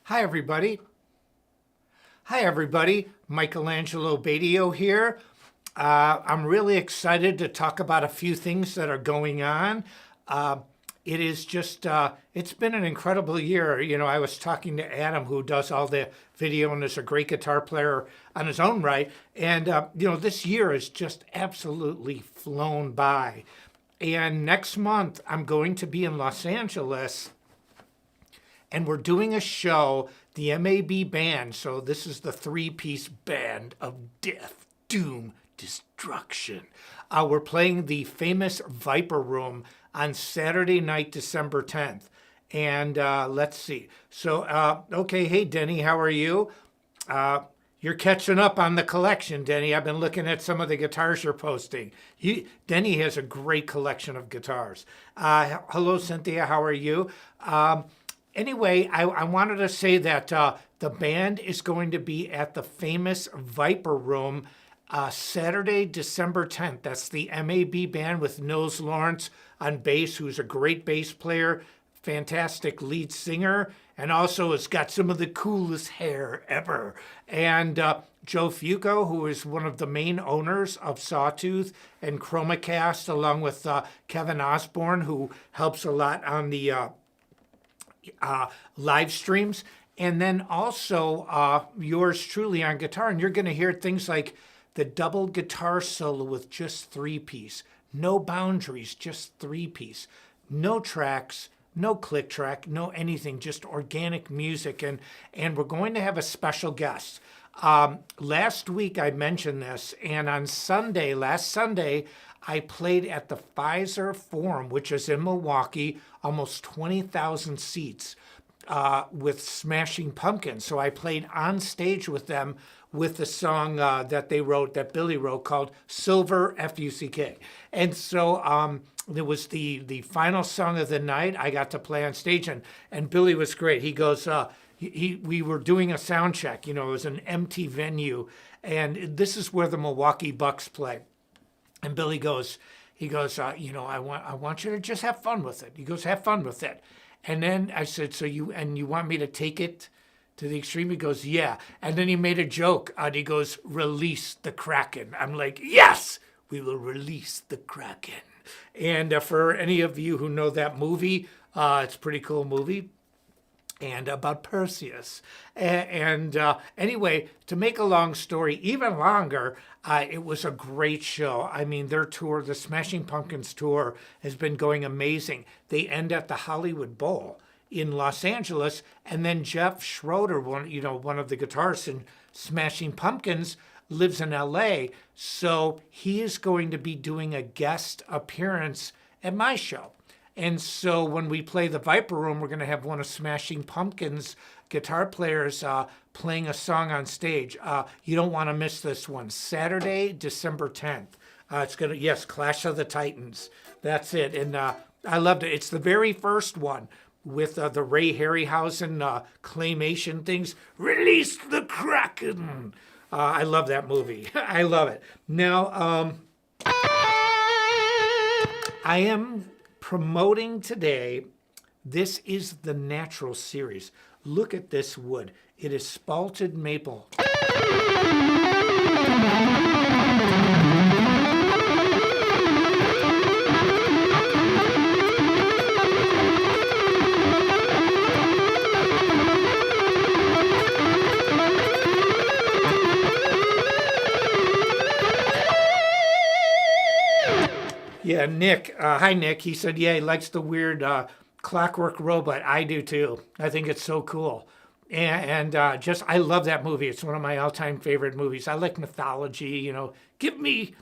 Hi, everybody. Hi, everybody. Michelangelo Badio here. I'm really excited to talk about a few things that are going on. Uh, it is just, it's been an incredible year. You know, I was talking to Adam, who does all the video and is a great guitar player on his own right. And, this year has just absolutely flown by. And next month, I'm going to be in Los Angeles and we're doing a show, the MAB band. So this is the three-piece band of death, doom, destruction. We're playing the famous Viper Room on Saturday night, December 10th. And let's see. So, okay, hey, Denny, how are you? You're catching up on the collection, Denny. I've been looking at some of the guitars you're posting. Denny has a great collection of guitars. Hello, Cynthia, how are you? Anyway, I wanted to say that the band is going to be at the famous Viper Room Saturday, December 10th. That's the MAB band with Nils Lawrence on bass, who's a great bass player, fantastic lead singer, and also has got some of the coolest hair ever. And Joe Fuco, who is one of the main owners of Sawtooth and ChromaCast, along with Kevin Osborne, who helps a lot on the live streams, and then also yours truly on guitar. And you're going to hear things like the double guitar solo with just three-piece, no boundaries, just three-piece, no tracks, no click track, no anything, just organic music. And we're going to have a special guest. Last week I mentioned this, and on last Sunday, I played at the Pfizer Forum, which is in Milwaukee, almost 20,000 seats, with Smashing Pumpkins. So I played on stage with them with the song that Billy wrote, called Silver, F-U-C-K. And so it was the final song of the night. I got to play on stage, and Billy was great. He goes, we were doing a sound check. You know, it was an empty venue, and this is where the Milwaukee Bucks play. And Billy goes, I want you to just have fun with it. He goes, have fun with it. And then I said, so you want me to take it to the extreme? He goes, yeah. And then he made a joke. And he goes, release the Kraken. I'm like, yes, we will release the Kraken. And for any of you who know that movie, it's a pretty cool movie. And about Perseus. And anyway, to make a long story even longer, it was a great show. I mean, their tour, the Smashing Pumpkins tour, has been going amazing. They end at the Hollywood Bowl in Los Angeles, and then Jeff Schroeder, one of the guitarists in Smashing Pumpkins, lives in LA, so he is going to be doing a guest appearance at my show. And so when we play the Viper Room, we're going to have one of Smashing Pumpkins' guitar players playing a song on stage. You don't want to miss this one. Saturday, December 10th. Clash of the Titans. That's it. And I loved it. It's the very first one with the Ray Harryhausen claymation things. Release the Kraken. I love that movie. I love it. Now, I am promoting today, this is the Natural series. Look at this wood. It is spalted maple. Yeah, Nick. Hi, Nick. He said, yeah, he likes the weird clockwork robot. I do too. I think it's so cool. And I love that movie. It's one of my all-time favorite movies. I like mythology, Give me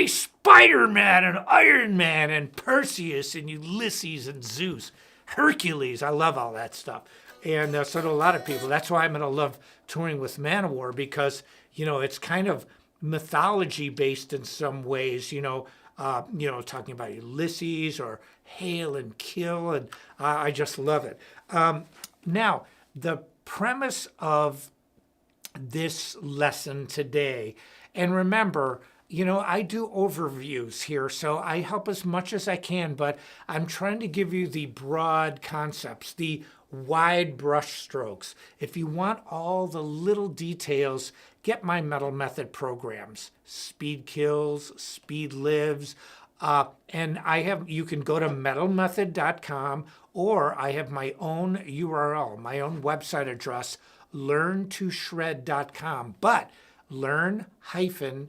Spider-Man and Iron Man and Perseus and Ulysses and Zeus. Hercules. I love all that stuff. And so do a lot of people. That's why I'm going to love touring with Manowar, because, it's kind of mythology-based in some ways, talking about Ulysses or Hail and Kill, and I just love it. Now, the premise of this lesson today, and remember, You know, I do overviews here, so I help as much as I can, but I'm trying to give you the broad concepts, the wide brush strokes. If you want all the little details, get my Metal Method programs, Speed Kills, Speed Lives, and you can go to metalmethod.com, or I have my own URL, my own website address, learn2shred.com, but learn-to-shred,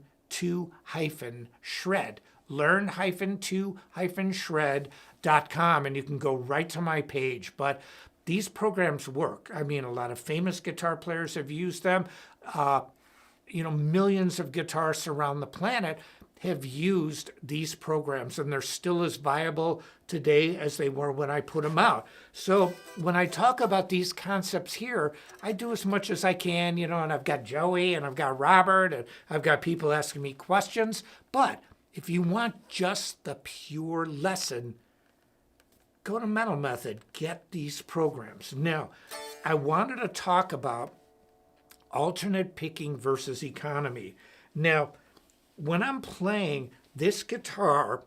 learn-to-shred.com, and you can go right to my page. But these programs work. I mean, a lot of famous guitar players have used them. Millions of guitarists around the planet have used these programs, and they're still as viable today as they were when I put them out. So when I talk about these concepts here, I do as much as I can, and I've got Joey and I've got Robert and I've got people asking me questions. But if you want just the pure lesson, go to Metal Method, get these programs. Now, I wanted to talk about alternate picking versus economy. Now, when I'm playing, this guitar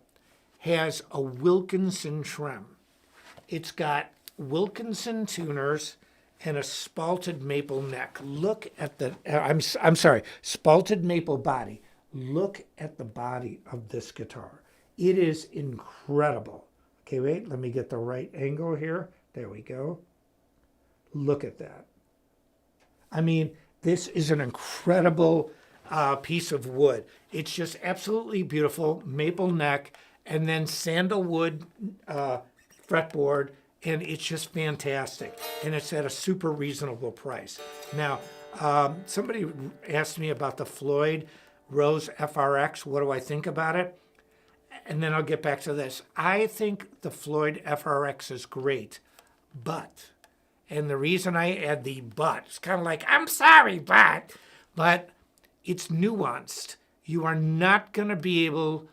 has a Wilkinson trem. It's got Wilkinson tuners and a spalted maple neck. Look at the, I'm sorry, spalted maple body. Look at the body of this guitar. It is incredible. Okay, wait, let me get the right angle here. There we go. Look at that. I mean, this is an incredible piece of wood. It's just absolutely beautiful. Maple neck, and then sandalwood fretboard, and it's just fantastic. And it's at a super reasonable price. Now, somebody asked me about the Floyd Rose FRX. What do I think about it? And then I'll get back to this. I think the Floyd FRX is great, but, and the reason I add the but, it's kind of like, I'm sorry, but it's nuanced. You are not going to be able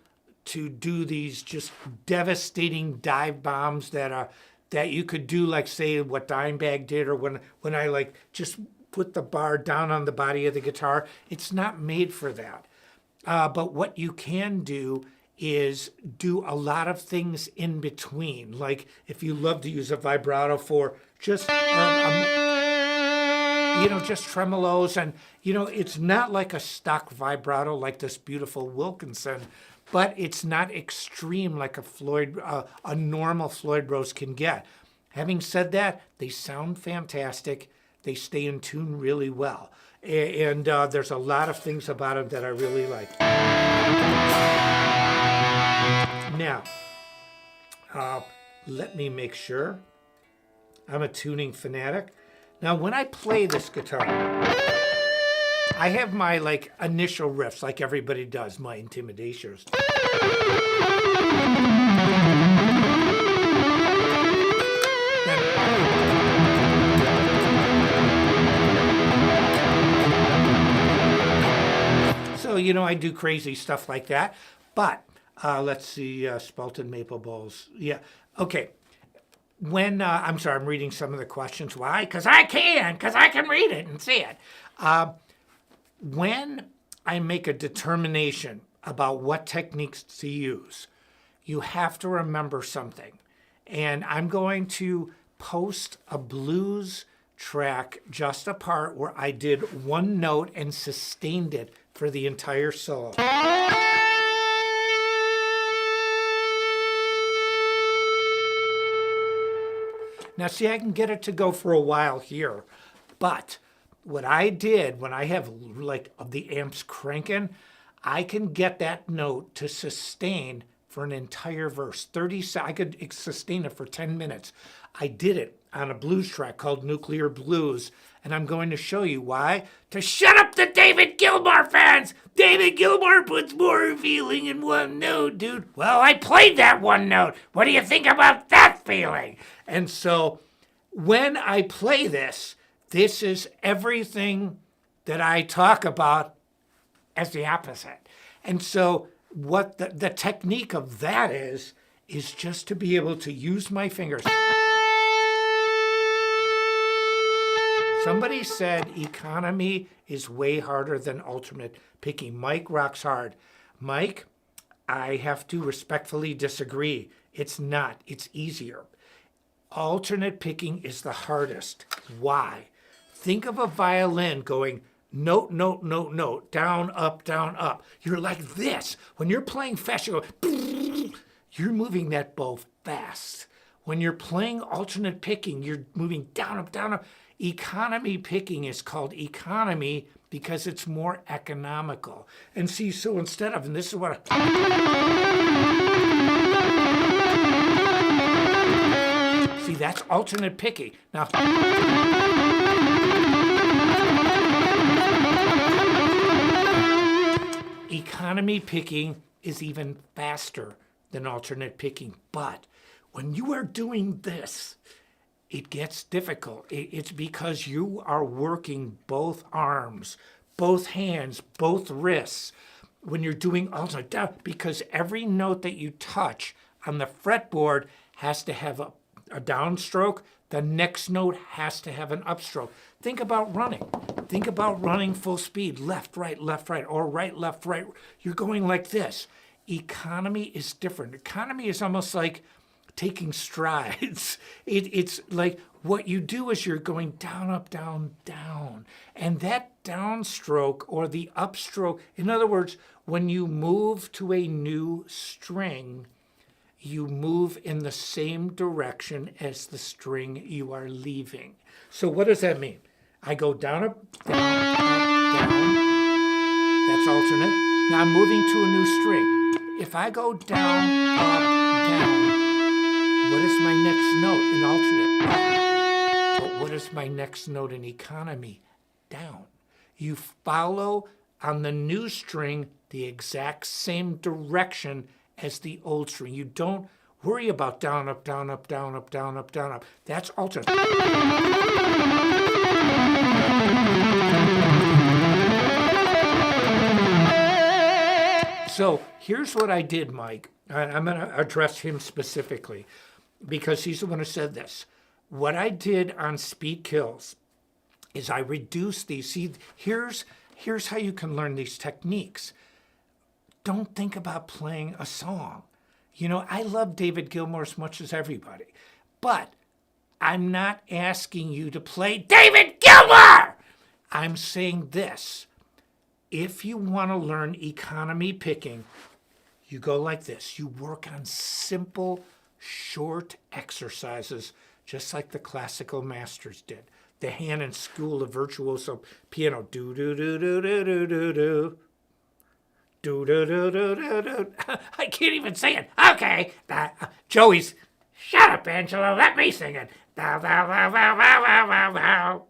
to do these just devastating dive bombs that you could do, like, say, what Dimebag did, or when I, like, just put the bar down on the body of the guitar. It's not made for that. But what you can do is do a lot of things in between. Like, if you love to use a vibrato for just, just tremolos, and, it's not like a stock vibrato like this beautiful Wilkinson, but it's not extreme like a normal Floyd Rose can get. Having said that, they sound fantastic. They stay in tune really well. And there's a lot of things about them that I really like. Now, let me make sure. I'm a tuning fanatic. Now, when I play this guitar, I have my, like, initial riffs, like everybody does, my intimidations. So, I do crazy stuff like that. But let's see, spalted maple bowls. Yeah, okay. When, I'm sorry, I'm reading some of the questions. Why? Because I can read it and see it. When I make a determination about what techniques to use, you have to remember something. And I'm going to post a blues track, just a part where I did one note and sustained it for the entire solo. Now, see, I can get it to go for a while here, but what I did when I have, like, the amps cranking, I can get that note to sustain for an entire verse. I could sustain it for 10 minutes. I did it on a blues track called Nuclear Blues, and I'm going to show you why. To shut up the David Gilmour fans! David Gilmour puts more feeling in one note, dude. Well, I played that one note. What do you think about that feeling? And so when I play this is everything that I talk about as the opposite. And so what the technique of that is just to be able to use my fingers. Somebody said economy is way harder than alternate picking. Mike rocks hard. Mike, I have to respectfully disagree. It's not. It's easier. Alternate picking is the hardest. Why? Think of a violin going note, note, note, note, down, up, down, up. You're like this. When you're playing fast, you go, you're moving that bow fast. When you're playing alternate picking, you're moving down, up, down, up. Economy picking is called economy because it's more economical. And see, so instead of, and this is what see, that's alternate picking. Now, economy picking is even faster than alternate picking. But when you are doing this, it gets difficult. It's because you are working both arms, both hands, both wrists when you're doing alternate down, because every note that you touch on the fretboard has to have a downstroke. The next note has to have an upstroke. Think about running. Think about running full speed, left, right, or right, left, right. You're going like this. Economy is different. Economy is almost like taking strides. It's like what you do is you're going down, up, down, down. And that downstroke or the upstroke, in other words, when you move to a new string, you move in the same direction as the string you are leaving. So what does that mean? I go down, up, down, up, down. That's alternate. Now I'm moving to a new string. If I go down, up, down, what is my next note in alternate? But what is my next note in economy? Down. You follow on the new string the exact same direction as the old string. You don't worry about down, up, down, up, down, up, down, up, down, up. That's alternate. So here's what I did, Mike. I'm going to address him specifically because he's the one who said this. What I did on Speed Kills is I reduced these. See, here's how you can learn these techniques. Don't think about playing a song. You know, I love David Gilmour as much as everybody, but I'm not asking you to play David Gilmour. I'm saying this. If you want to learn economy picking, you go like this. You work on simple, short exercises, just like the classical masters did. The Hanon School of Virtuoso Piano. Do, do, do, do, do, do, do, do. Do, do, do, do, do, do. I can't even say it. Okay. Joey's, shut up, Angelo. Let me sing it. Bow, bow, bow, bow, bow, bow, bow, bow.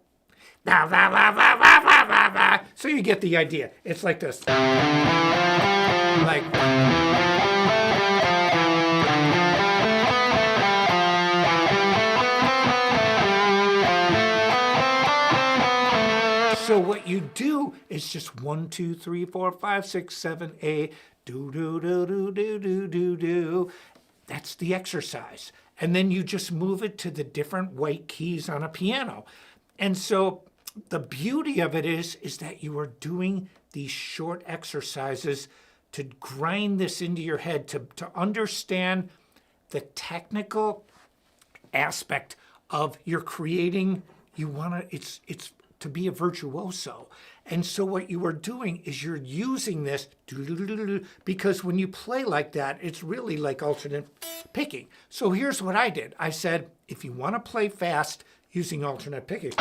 Bow, bow, bow, bow, bow, bow, bow, bow. So you get the idea. It's like this. Like. So what you do is just 1, 2, 3, 4, 5, 6, 7, 8, do, do, do, do, do, do, do, do. That's the exercise. And then you just move it to the different white keys on a piano. And so the beauty of it is that you are doing these short exercises to grind this into your head, to understand the technical aspect of your creating. You want to, it's to be a virtuoso. And so what you are doing is you're using this because when you play like that, it's really like alternate picking. So here's what I did. I said, if you want to play fast using alternate picking,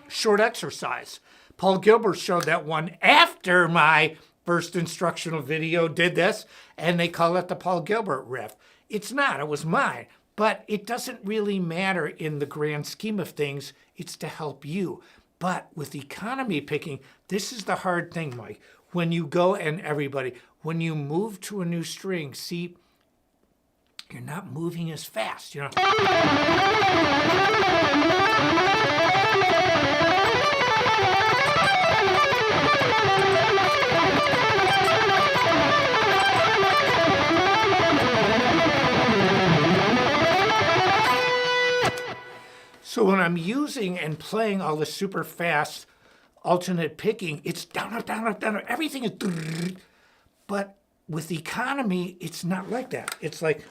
short exercise. Paul Gilbert showed that one after my first instructional video did this, and they call it the Paul Gilbert riff. It's not, it was mine. But it doesn't really matter in the grand scheme of things. It's to help you. But with economy picking, this is the hard thing, Mike. When you go, and everybody, when you move to a new string, see, you're not moving as fast, you know. So when I'm using and playing all the super fast alternate picking, it's down, up, down, up, down, up. Everything is, but with economy, it's not like that. It's like,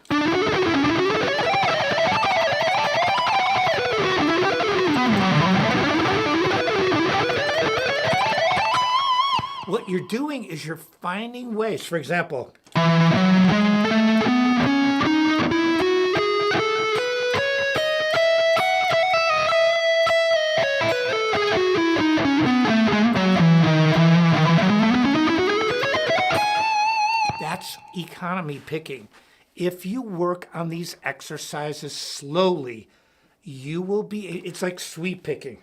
what you're doing is you're finding ways. For example, that's economy picking. If you work on these exercises slowly, you will be, it's like sweep picking.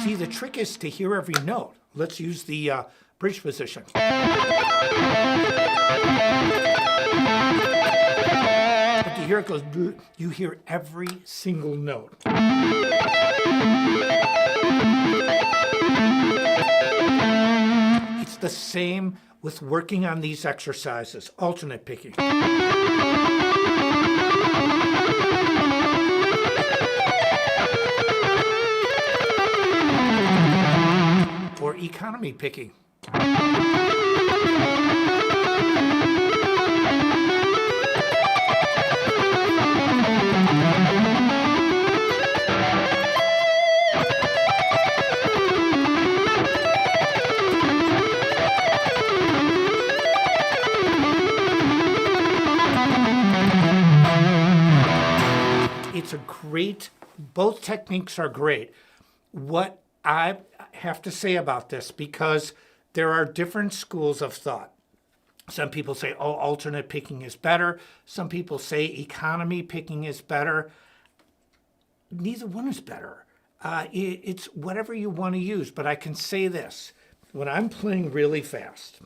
See, the trick is to hear every note. Let's use the bridge position. But to hear it goes, you hear every single note. It's the same with working on these exercises, alternate picking. Or economy picking. It's a great, both techniques are great. What I have to say about this, because there are different schools of thought. Some people say, oh, alternate picking is better. Some people say economy picking is better. Neither one is better. It's whatever you want to use. But I can say this, when I'm playing really fast,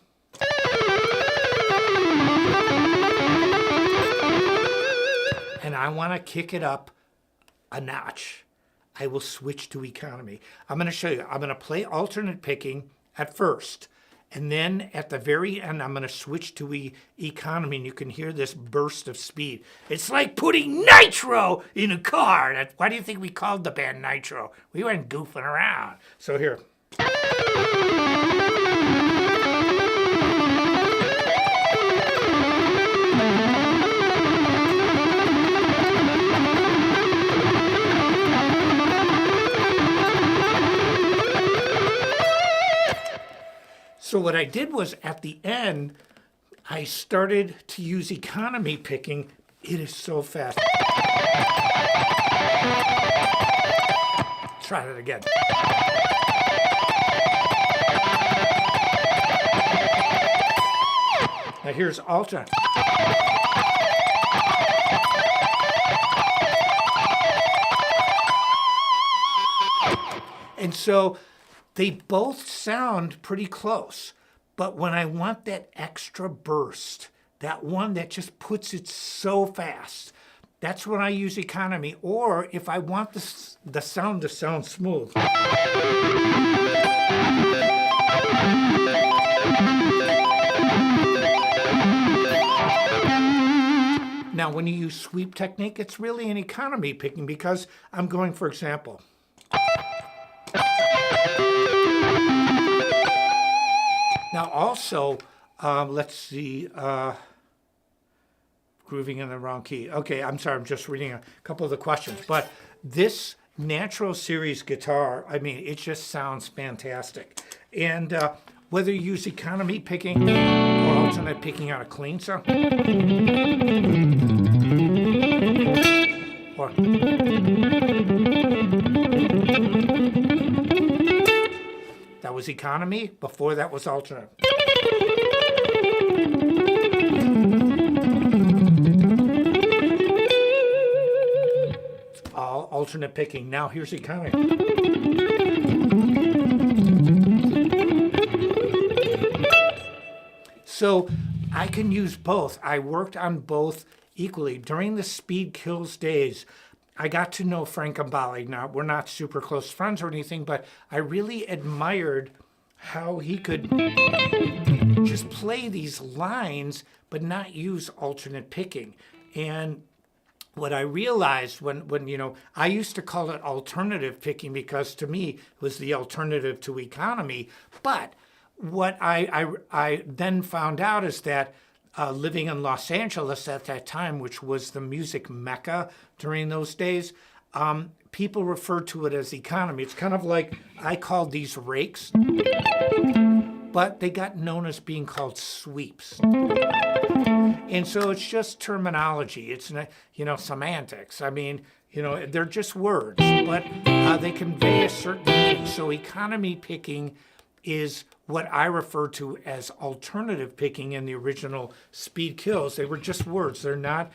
and I want to kick it up a notch, I will switch to economy. I'm going to show you. I'm going to play alternate picking at first, and then at the very end, I'm going to switch to economy, and you can hear this burst of speed. It's like putting nitro in a car. Why do you think we called the band Nitro? We weren't goofing around. So here. So what I did was at the end, I started to use economy picking. It is so fast. Try it again. Now here's alternate. And so they both sound pretty close, but when I want that extra burst, that one that just puts it so fast, that's when I use economy. Or if I want the sound to sound smooth. Now, when you use sweep technique, it's really an economy picking because I'm going, for example, now also, let's see, grooving in the wrong key. Okay, I'm sorry, I'm just reading a couple of the questions. But this Natural Series guitar, I mean, it just sounds fantastic. And whether you use economy picking or alternate picking on a clean sound, or that was economy, before that was alternate. All alternate picking. Now here's economy. So I can use both. I worked on both equally. During the Speed Kills days, I got to know Frank Ambali. Now, we're not super close friends or anything, but I really admired how he could just play these lines, but not use alternate picking. And what I realized when I used to call it alternative picking because to me it was the alternative to economy. But what I then found out is that living in Los Angeles at that time, which was the music mecca during those days, people referred to it as economy. It's kind of like I called these rakes, but they got known as being called sweeps. And so it's just terminology. It's semantics. I mean, they're just words, but they convey a certain meaning. So economy picking is what I refer to as alternative picking in the original Speed Kills. They were just words. It's not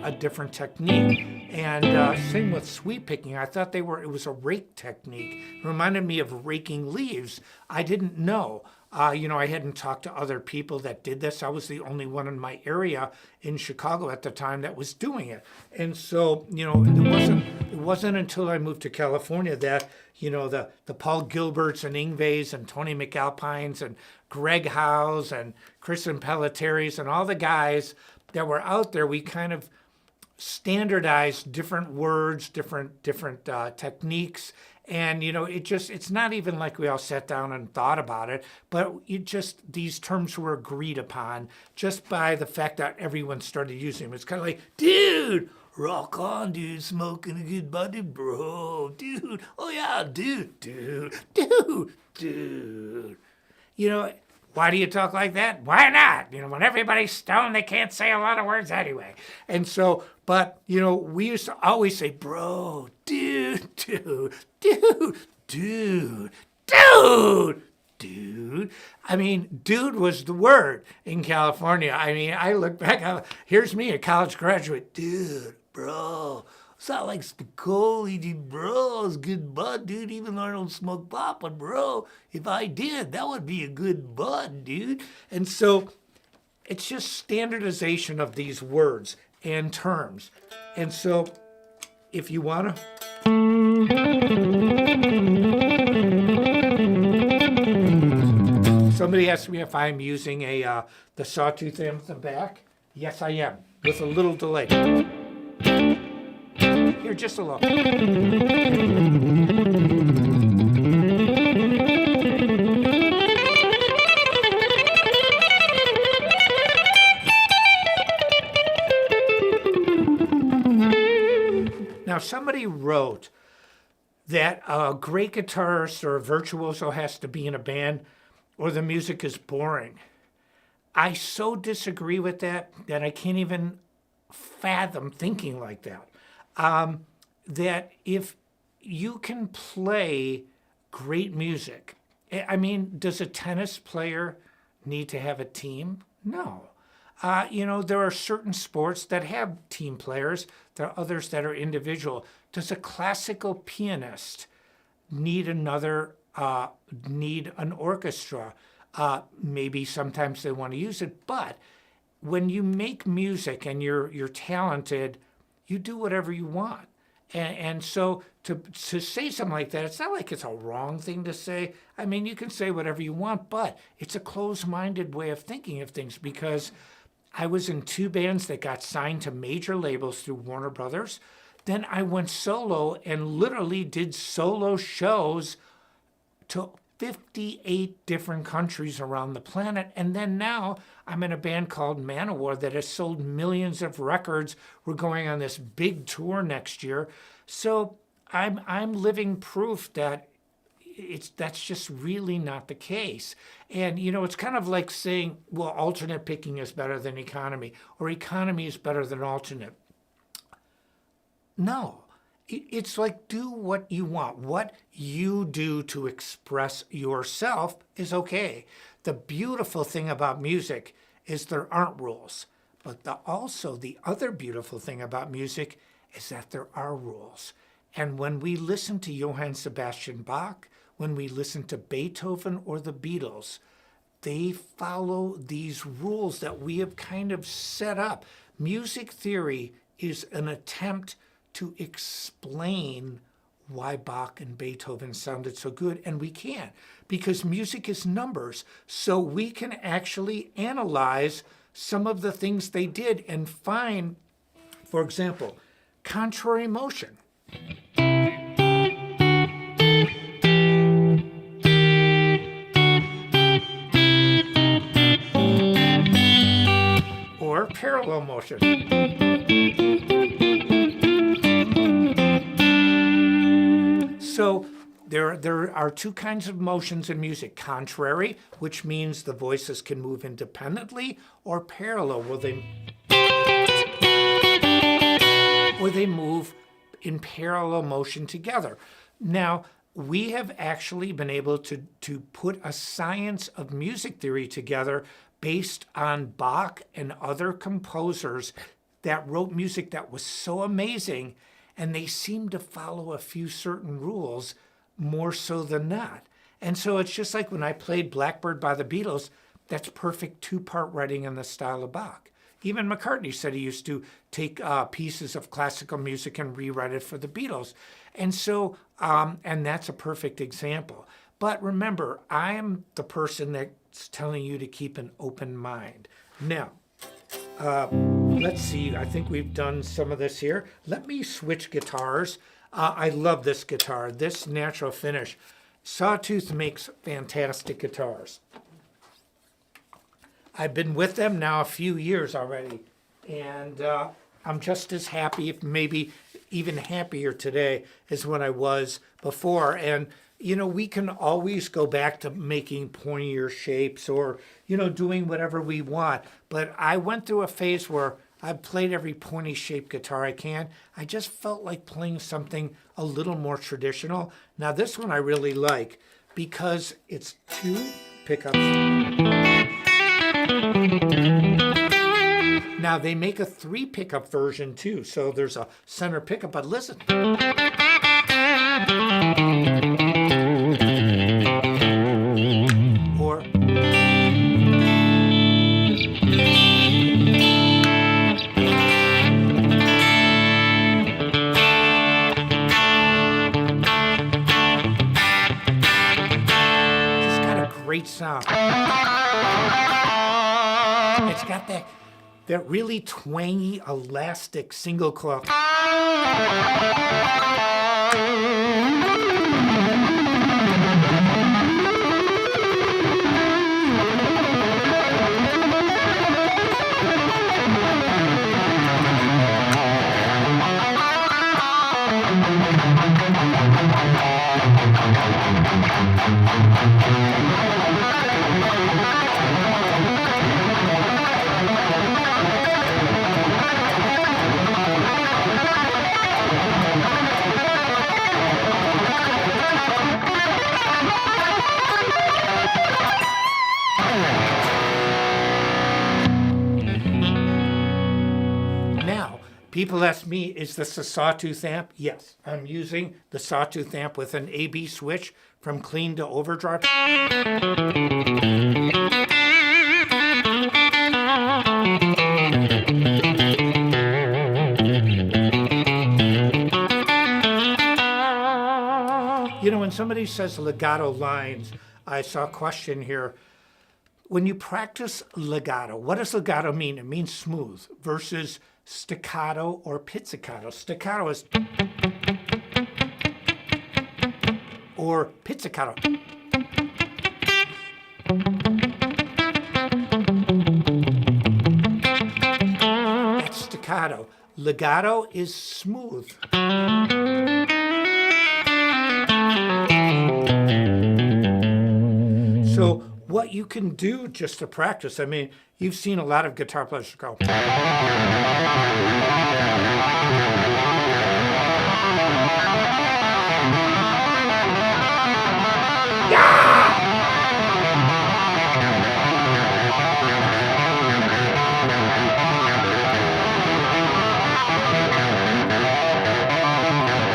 a different technique. And same with sweep picking. I thought it was a rake technique. It reminded me of raking leaves. I didn't know. I hadn't talked to other people that did this. I was the only one in my area in Chicago at the time that was doing it. And so, it wasn't until I moved to California that, the Paul Gilberts and Yngwies and Tony McAlpines and Greg Howes and Kristen Pelletieri's and all the guys that were out there, we kind of standardized different words, different techniques. And, it's not even like we all sat down and thought about it, but these terms were agreed upon just by the fact that everyone started using them. It's kind of like, dude, rock on, dude, smoking a good buddy, bro, dude, oh yeah, dude. Why do you talk like that? Why not? When everybody's stoned, they can't say a lot of words anyway. And so, but, we used to always say, bro, dude. I mean, dude was the word in California. I mean, I look back, here's me, a college graduate. Dude, bro. It's not like Spicoli, dude, bro. It's good bud, dude. Even though I don't smoke pot, but bro, if I did, that would be a good bud, dude. And so it's just standardization of these words and terms. And so if you want to... Somebody asked me if I'm using the sawtooth amp in the back. Yes, I am, with a little delay. Here, just a little. Now, somebody wrote that a great guitarist or a virtuoso has to be in a band or the music is boring. I so disagree with that I can't even fathom thinking like that. That if you can play great music, I mean, does a tennis player need to have a team? No. There are certain sports that have team players. There are others that are individual. Does a classical pianist need need an orchestra? Maybe sometimes they want to use it, but when you make music and you're talented, you do whatever you want. And so to say something like that, it's not like it's a wrong thing to say. I mean, you can say whatever you want, but it's a closed-minded way of thinking of things because I was in 2 bands that got signed to major labels through Warner Brothers. Then I went solo and literally did solo shows to 58 different countries around the planet. And then now I'm in a band called Manowar that has sold millions of records. We're going on this big tour next year. So I'm living proof that that's just really not the case. And, it's kind of like saying, well, alternate picking is better than economy, or economy is better than alternate. No. It's like, do what you want. What you do to express yourself is okay. The beautiful thing about music is there aren't rules. But also the other beautiful thing about music is that there are rules. And when we listen to Johann Sebastian Bach, when we listen to Beethoven or the Beatles, they follow these rules that we have kind of set up. Music theory is an attempt to explain why Bach and Beethoven sounded so good, and we can't, because music is numbers. So we can actually analyze some of the things they did and find For example, contrary motion. Or parallel motion. So there are two kinds of motions in music. Contrary, which means the voices can move independently, or parallel, where they move in parallel motion together. Now, we have actually been able to put a science of music theory together based on Bach and other composers that wrote music that was so amazing, and they seem to follow a few certain rules more so than not. And so it's just like when I played Blackbird by the Beatles, that's perfect two-part writing in the style of Bach. Even McCartney said he used to take pieces of classical music and rewrite it for the Beatles. And so, and that's a perfect example. But remember, I am the person that's telling you to keep an open mind. Now, let's see, I think we've done some of this here. Let me switch guitars. I love this guitar, this natural finish. Sawtooth makes fantastic guitars. I've been with them now a few years already, and I'm just as happy, if maybe even happier today as when I was before. And, you know, we can always go back to making pointier shapes or, you know, doing whatever we want. But I went through a phase where I've played every pointy shaped guitar I can. I just felt like playing something a little more traditional. Now this one I really like because it's two pickups. Now they make a 3 pickup version too, so there's a center pickup, but listen. Or great sound. It's got that really twangy, elastic single coil. People ask me, is this a Sawtooth amp? Yes, I'm using the Sawtooth amp with an AB switch from clean to overdrive. You know, when somebody says legato lines, I saw a question here. When you practice legato, what does legato mean? It means smooth versus staccato or pizzicato. Staccato is or pizzicato. That's staccato. Legato is smooth. So what you can do just to practice, I mean, you've seen a lot of guitar players go.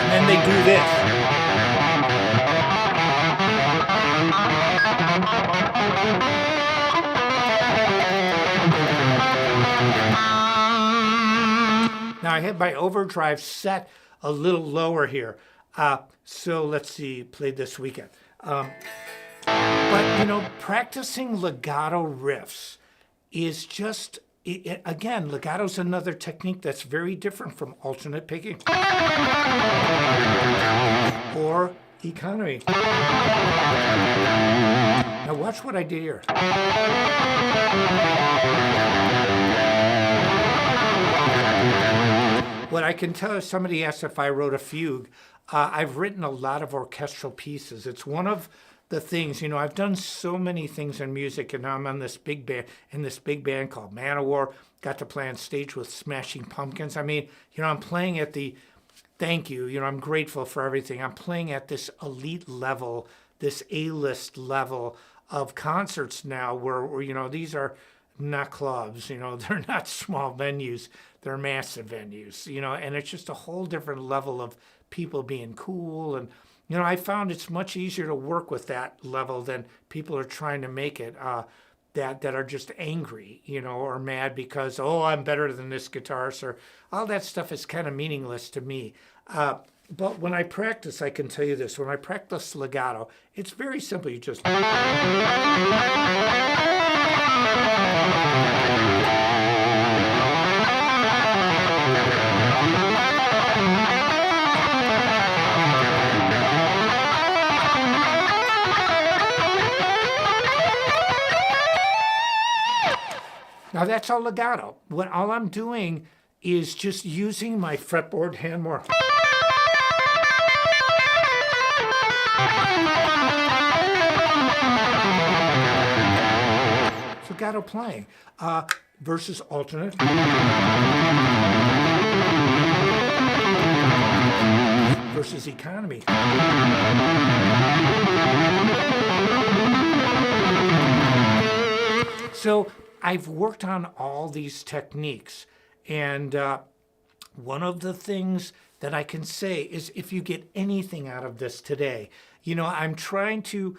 And then they do this. Now I have my overdrive set a little lower here. So let's see, played this weekend. But you know, practicing legato riffs is just again, legato's another technique that's very different from alternate picking or economy. Now watch what I did here. What I can tell is somebody asked if I wrote a fugue. I've written a lot of orchestral pieces. It's one of the things, I've done so many things in music, and now I'm on this big band, called Manowar. Got to play on stage with Smashing Pumpkins. I mean, I'm playing at the, thank you, I'm grateful for everything. I'm playing at this elite level, this A-list level of concerts now where these are not clubs, they're not small venues, they're massive venues, and it's just a whole different level of people being cool. And, I found it's much easier to work with that level than people are trying to make it that are just angry, or mad because, oh, I'm better than this guitarist, or all that stuff is kind of meaningless to me. But when I practice, I can tell you this, when I practice legato, it's very simple. You just... Now that's all legato. All I'm doing is just using my fretboard hand more. It's legato playing versus alternate. Versus economy. So I've worked on all these techniques, and one of the things that I can say is, if you get anything out of this today, I'm trying to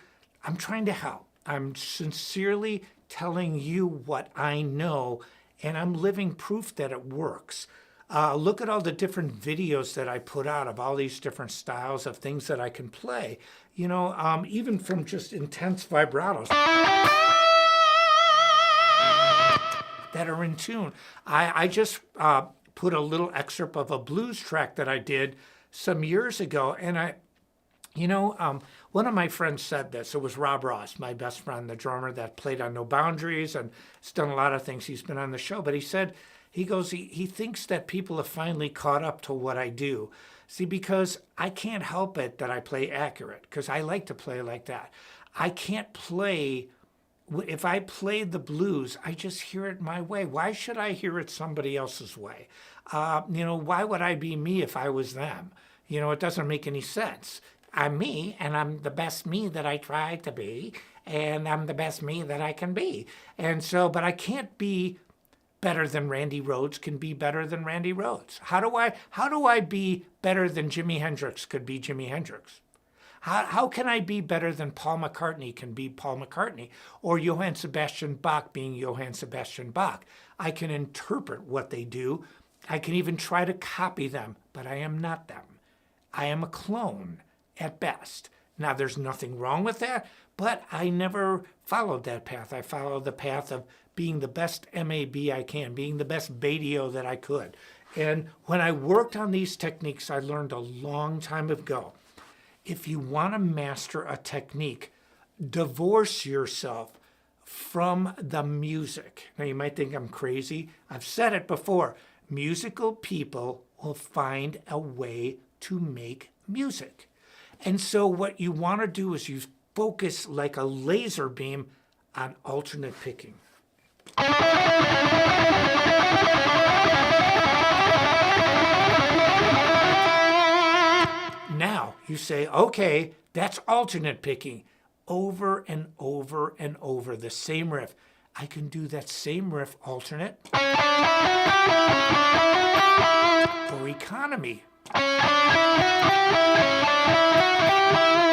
help. I'm sincerely telling you what I know, and I'm living proof that it works. Look at all the different videos that I put out of all these different styles of things that I can play, even from just intense vibratos that are in tune. I just put a little excerpt of a blues track that I did some years ago, and one of my friends said this. It was Rob Ross, my best friend, the drummer that played on No Boundaries and has done a lot of things. He's been on the show, but he said, he thinks that people have finally caught up to what I do. See, because I can't help it that I play accurate, because I like to play like that. I can't play... If I play the blues, I just hear it my way. Why should I hear it somebody else's way? Why would I be me if I was them? It doesn't make any sense. I'm me, and I'm the best me that I try to be, and I'm the best me that I can be. And so, but I can't be better than Randy Rhoads can be better than Randy Rhoads. How do I be better than Jimi Hendrix could be Jimi Hendrix? How can I be better than Paul McCartney can be Paul McCartney, or Johann Sebastian Bach being Johann Sebastian Bach? I can interpret what they do. I can even try to copy them, but I am not them. I am a clone at best. Now, there's nothing wrong with that, but I never followed that path. I followed the path of being the best MAB I can, being the best Badio that I could. And when I worked on these techniques, I learned a long time ago, if you want to master a technique, divorce yourself from the music. Now, you might think I'm crazy. I've said it before. Musical people will find a way to make music. And so what you want to do is you focus like a laser beam on alternate picking. Now you say, okay, that's alternate picking. Over and over and over, the same riff. I can do that same riff alternate or economy.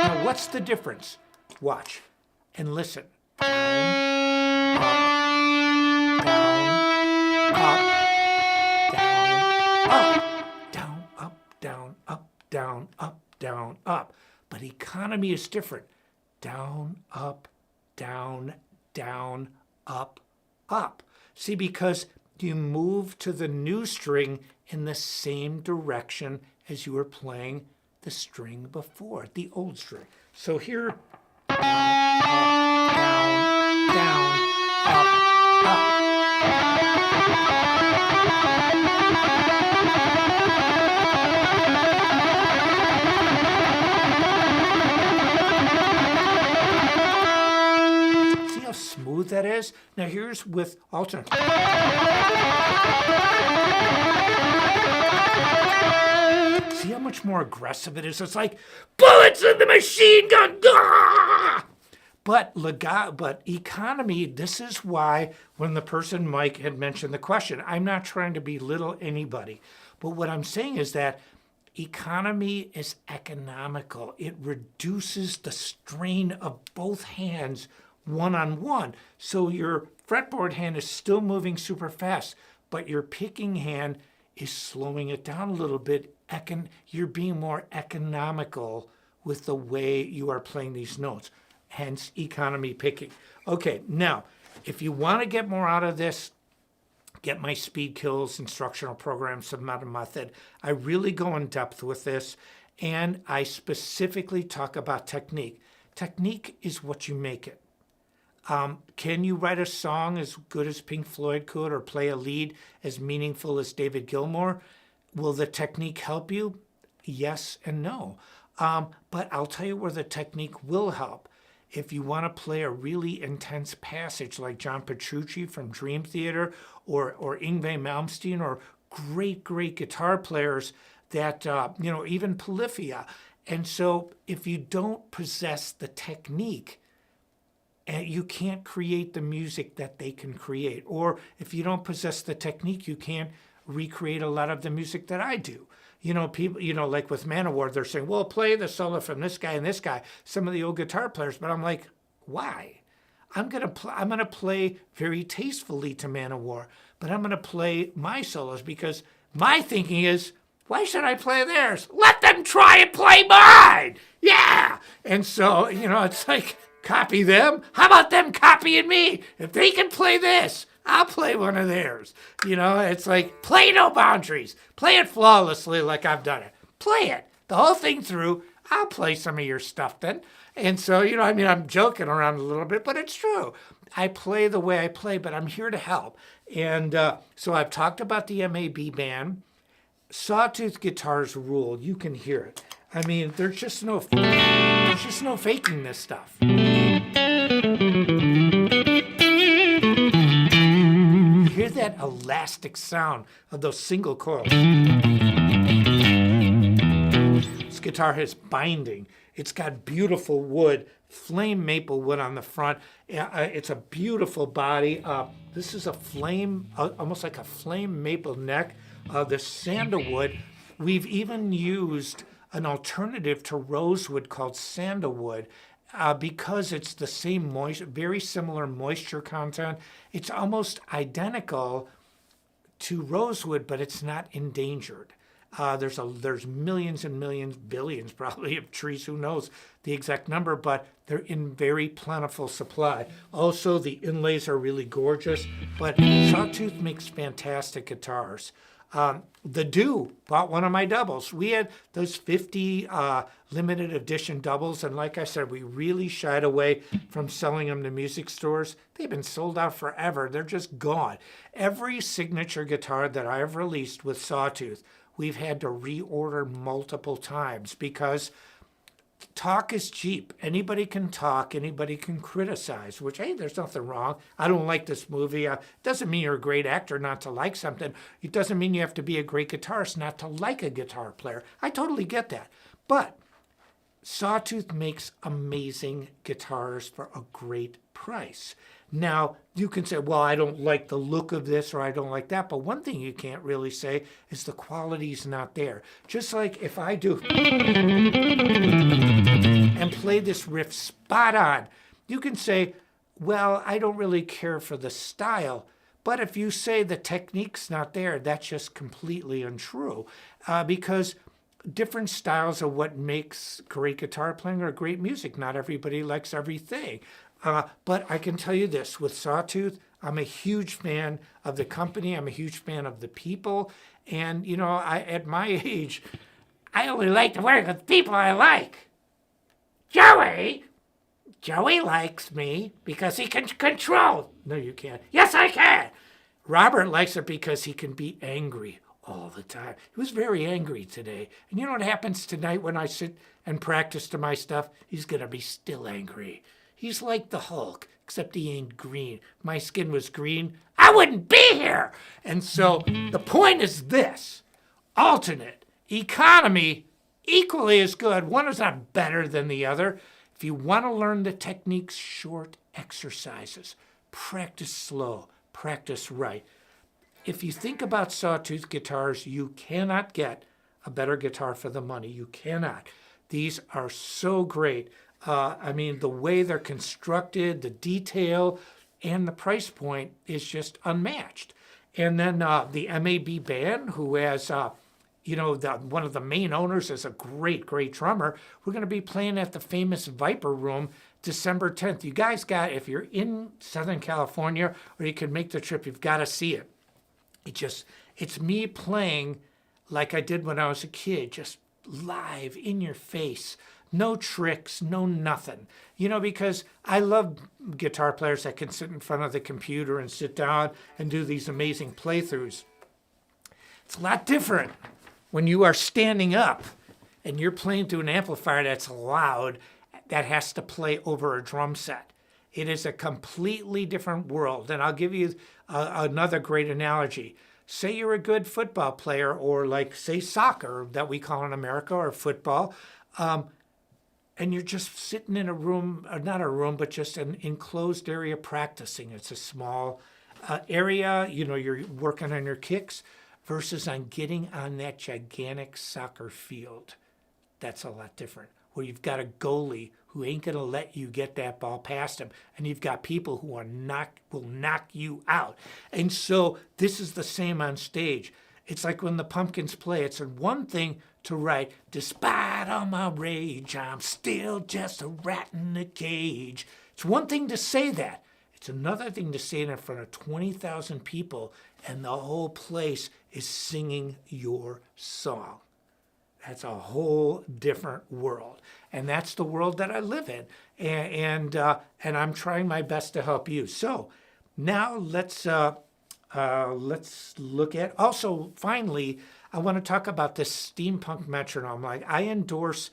Now, what's the difference? Watch and listen. Down, up, down, up, down, up, down, up. But economy is different. Down, up, down, down, up, up. See, because you move to the new string in the same direction as you were playing the string before, the old string. So here, down, up, down, up, up. See how smooth that is? Now here's with alternate. See how much more aggressive it is? It's like bullets in the machine gun. Gah! But economy, this is why when the person, Mike, had mentioned the question, I'm not trying to belittle anybody. But what I'm saying is that economy is economical. It reduces the strain of both hands one-on-one. So your fretboard hand is still moving super fast, but your picking hand is slowing it down a little bit. You're being more economical with the way you are playing these notes, hence economy picking. Okay, now, if you want to get more out of this, get my Speed Kills instructional program, Submeta Method. I really go in depth with this, and I specifically talk about technique. Technique is what you make it. Can you write a song as good as Pink Floyd could or play a lead as meaningful as David Gilmour? Will the technique help you? Yes and no. But I'll tell you where the technique will help. If you want to play a really intense passage like John Petrucci from Dream Theater or Yngwie Malmsteen or great guitar players that, even Polyphia. And so if you don't possess the technique, you can't create the music that they can create. Or if you don't possess the technique, you can't recreate a lot of the music that I do. People, like with Manowar, they're saying, well, play the solo from this guy and this guy, some of the old guitar players. But I'm like, why? I'm gonna play very tastefully to Manowar, but I'm gonna play my solos because my thinking is, why should I play theirs? Let them try and play mine! Yeah! And so, it's like, copy them? How about them copying me? If they can play this, I'll play one of theirs. It's like, play no boundaries. Play it flawlessly like I've done it. Play it. The whole thing through. I'll play some of your stuff then. And so, I'm joking around a little bit, but it's true. I play the way I play, but I'm here to help. And so I've talked about the MAB band. Sawtooth guitars rule. You can hear it. I mean, there's just no faking this stuff. Hear that elastic sound of those single coils. This guitar has binding. It's got beautiful wood, flame maple wood on the front. It's a beautiful body. This is a flame, almost like a flame maple neck. The sandalwood, we've even used an alternative to rosewood called sandalwood. Because it's the same very similar moisture content. It's almost identical to rosewood, but it's not endangered. There's millions and millions, billions probably of trees, who knows the exact number, but they're in very plentiful supply. Also, the inlays are really gorgeous, but Sawtooth makes fantastic guitars. The Dew bought one of my doubles. We had those 50 limited edition doubles, and like I said, we really shied away from selling them to music stores. They've been sold out forever. They're just gone. Every signature guitar that I've released with Sawtooth, we've had to reorder multiple times because talk is cheap. Anybody can talk, anybody can criticize, which, hey, there's nothing wrong. I don't like this movie. It doesn't mean you're a great actor not to like something. It doesn't mean you have to be a great guitarist not to like a guitar player. I totally get that. But Sawtooth makes amazing guitars for a great price. Now, you can say, well, I don't like the look of this or I don't like that. But one thing you can't really say is the quality's not there. Just like if I do and play this riff spot on, you can say, well, I don't really care for the style. But if you say the technique's not there, that's just completely untrue. Because different styles are what makes great guitar playing or great music. Not everybody likes everything. But I can tell you this, with Sawtooth, I'm a huge fan of the company. I'm a huge fan of the people. And, you know, at my age, I only like to work with people I like. Joey likes me because he can control. No, you can't. Yes, I can. Robert likes it because he can be angry all the time. He was very angry today. And you know what happens tonight when I sit and practice to my stuff? He's going to be still angry. He's like the Hulk, except he ain't green. If my skin was green, I wouldn't be here. And so the point is this: alternate, economy, equally as good. One is not better than the other. If you want to learn the techniques, short exercises, practice slow, practice right. If you think about sawtooth guitars, you cannot get a better guitar for the money. You cannot. These are so great. I mean, the way they're constructed, the detail, and the price point is just unmatched. And then the MAB band, who has, one of the main owners is a great, great drummer. We're going to be playing at the famous Viper Room December 10th. You guys if you're in Southern California or you can make the trip, you've got to see it. It's me playing like I did when I was a kid, just live in your face. No tricks, no nothing. You know, because I love guitar players that can sit in front of the computer and sit down and do these amazing playthroughs. It's a lot different when you are standing up and you're playing through an amplifier that's loud, that has to play over a drum set. It is a completely different world. And I'll give you another great analogy. Say you're a good football player, or like, say, soccer, that we call in America, or football, and you're just sitting in a room, or not a room, but just an enclosed area practicing. It's a small area, you know, you're working on your kicks, versus on getting on that gigantic soccer field. That's a lot different. Where you've got a goalie who ain't going to let you get that ball past him, and you've got people who will knock you out. And so this is the same on stage. It's like when the Pumpkins play. It's one thing to write, "Despite all my rage, I'm still just a rat in a cage." It's one thing to say that. It's another thing to say it in front of 20,000 people, and the whole place is singing your song. That's a whole different world. And that's the world that I live in. And I'm trying my best to help you. So now let's look at, also, finally, I want to talk about this steampunk metronome. Like, I endorse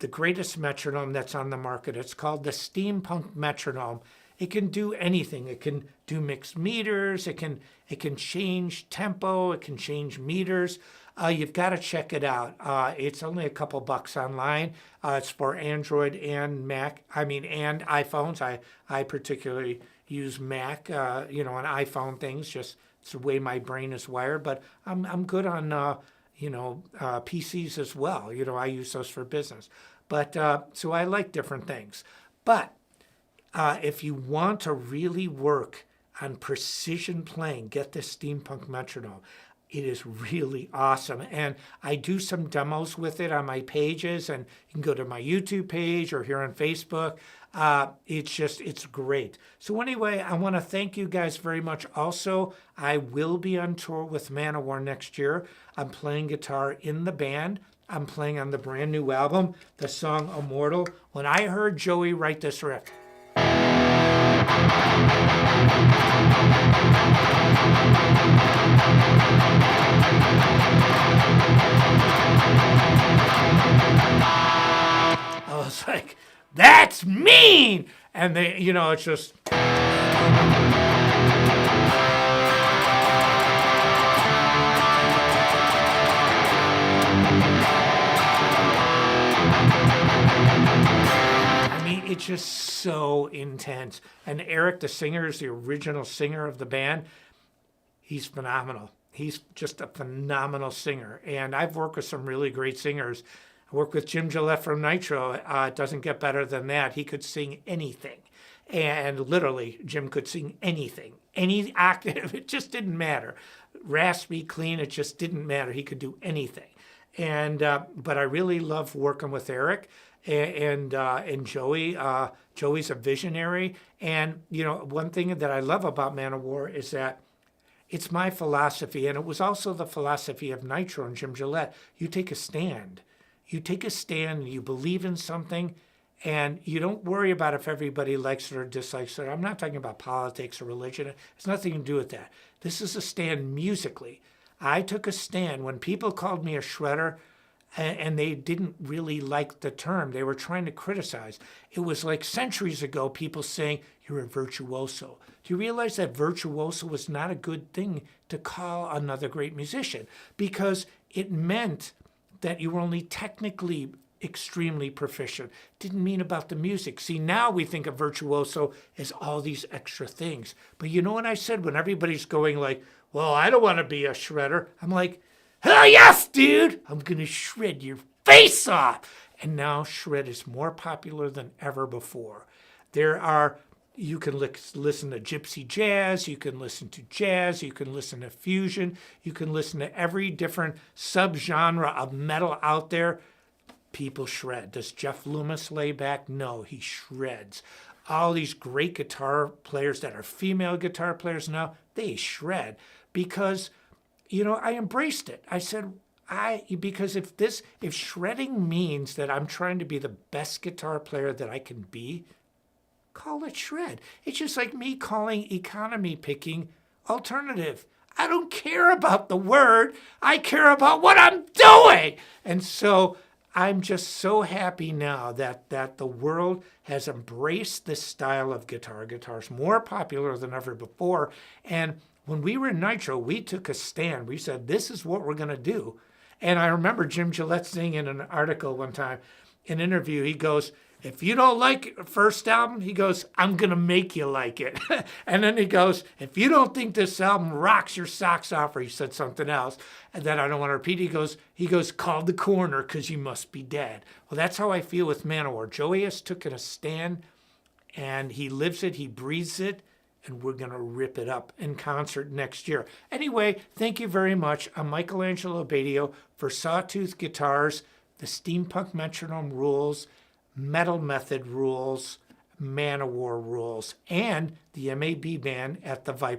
the greatest metronome that's on the market. It's called the steampunk metronome. It can do anything. It can do mixed meters. It can change tempo. It can change meters. You've got to check it out. It's only a couple bucks online. It's for Android and Mac. And iPhones. I particularly use Mac, on iPhone things. Just it's the way my brain is wired. But I'm good on PCs as well. I use those for business. But so I like different things. But if you want to really work on precision playing, get this steampunk metronome. It is really awesome. And I do some demos with it on my pages, and you can go to my YouTube page or here on Facebook. It's great. So anyway, I want to thank you guys very much. Also, I will be on tour with Manowar next year. I'm playing guitar in the band. I'm playing on the brand new album, the song Immortal. When I heard Joey write this riff, I was like, that's mean! And they, it's just... It's just so intense. And Eric, the singer, is the original singer of the band. He's phenomenal. He's just a phenomenal singer. And I've worked with some really great singers. I worked with Jim Gillette from Nitro. It doesn't get better than that. He could sing anything. And literally, Jim could sing anything. Any octave, it just didn't matter. Raspy, clean, it just didn't matter. He could do anything. And but I really love working with Eric and Joey. Joey's a visionary. And, you know, one thing that I love about Man of War is that it's my philosophy, and it was also the philosophy of Nitro and Jim Gillette. You take a stand. You take a stand, you believe in something, and you don't worry about if everybody likes it or dislikes it. I'm not talking about politics or religion. It has nothing to do with that. This is a stand musically. I took a stand when people called me a shredder, and they didn't really like the term. They were trying to criticize. It was like centuries ago, people saying, you're a virtuoso. Do you realize that virtuoso was not a good thing to call another great musician? Because it meant that you were only technically extremely proficient. Didn't mean about the music. See, now we think of virtuoso as all these extra things. But you know what I said when everybody's going like, well, I don't want to be a shredder. I'm like, hell yes, dude! I'm going to shred your face off! And now shred is more popular than ever before. You can listen to gypsy jazz, you can listen to jazz, you can listen to fusion, you can listen to every different subgenre of metal out there. People shred. Does Jeff Loomis lay back? No, he shreds. All these great guitar players that are female guitar players now, they shred because, you know, I embraced it. I said, because if shredding means that I'm trying to be the best guitar player that I can be, call it shred. It's just like me calling economy picking alternative. I don't care about the word. I care about what I'm doing. And so I'm just so happy now that the world has embraced this style of guitar. Guitar's more popular than ever before. And when we were in Nitro, we took a stand. We said, this is what we're going to do. And I remember Jim Gillette saying in an article one time, an interview, he goes, if you don't like the first album, he goes, I'm going to make you like it. And then he goes, if you don't think this album rocks your socks off, or he said something else, and then I don't want to repeat, he goes, call the coroner because you must be dead. Well, that's how I feel with Man of War. Joey has taken a stand, and he lives it, he breathes it, and we're going to rip it up in concert next year. Anyway, thank you very much. I'm Michelangelo Badio for Sawtooth Guitars. The Steampunk Metronome rules, Metal Method rules, Man of War rules, and the MAB band at the Viper.